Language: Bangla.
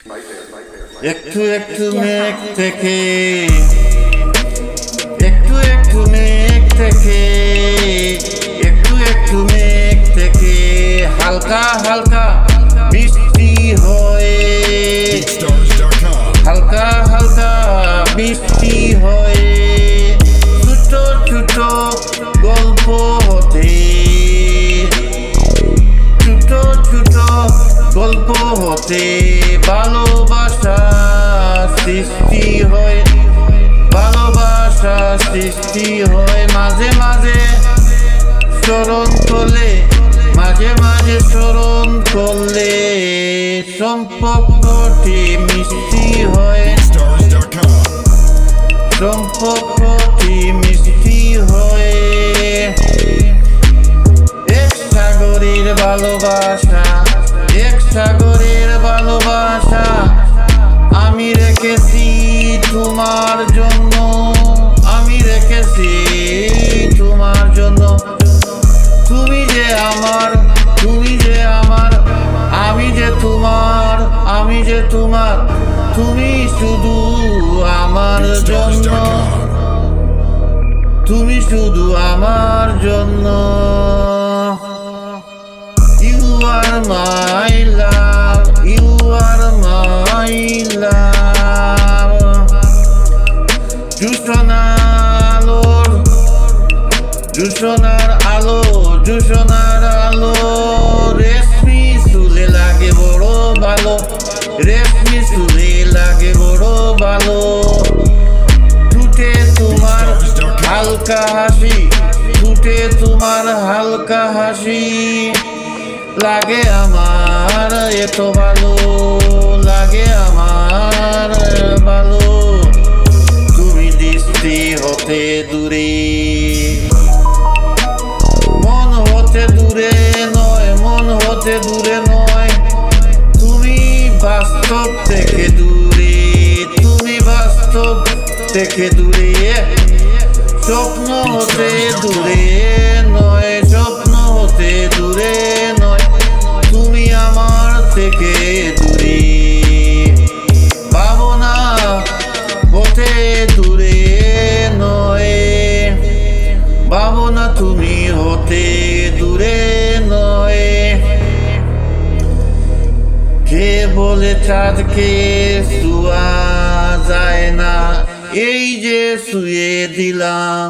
একটু একটু মেঘ থেকে একটু একটু মেঘ থেকে একটু একটু মেঘ থেকে হালকা হালকা বৃষ্টি হয়ে হালকা হালকা বৃষ্টি হয়ে ছোট ছোট গল্প হতে ছোট ছোট গল্প হতে ভালোবাসা সৃষ্টি হয় ভালোবাসা সৃষ্টি হয় মাঝে মাঝে স্মরণ করলে মাঝে মাঝে স্মরণ করলে সম্পর্কটি মিষ্টি হয় সম্পর্কটি মিষ্টি হয় এক সাগরের ভালোবাসা এক সাগরের ভালোবাসা আমি রেখেছি তোমার জন্য আমি রেখেছি তোমার জন্য তুমি যে আমার তুমি যে আমার আমি যে তোমার আমি যে তোমার তুমি শুধু আমার জন্য তুমি শুধু আমার জন্য You are my love, you are my love. জুসনার আলো রেশমি চুলে লাগে বড় ভালো রেশমি চুলে লাগে বড় ভালো ঠোঁটে তোমার হালকা হাসি ঠোঁটে তোমার হালকা হাসি লাগে আমার এত ভালো লাগে আমার ভালো তুমি দৃষ্টি হতে দূরে মন হতে দূরে নয় তুমি বাস্তব থেকে দূরে তুমি বাস্তব থেকে দূরে স্বপ্ন হতে দূরে নয় স্বপ্ন হতে দূরে নয় তুমি আমার থেকে দূরে ভাবনা হতে দূরে নয় ভাবনা তুমি হতে দূরে নয় কে বলে চাঁদকে ছুঁয়া যায় না এই যে ছুঁয়ে দিলাম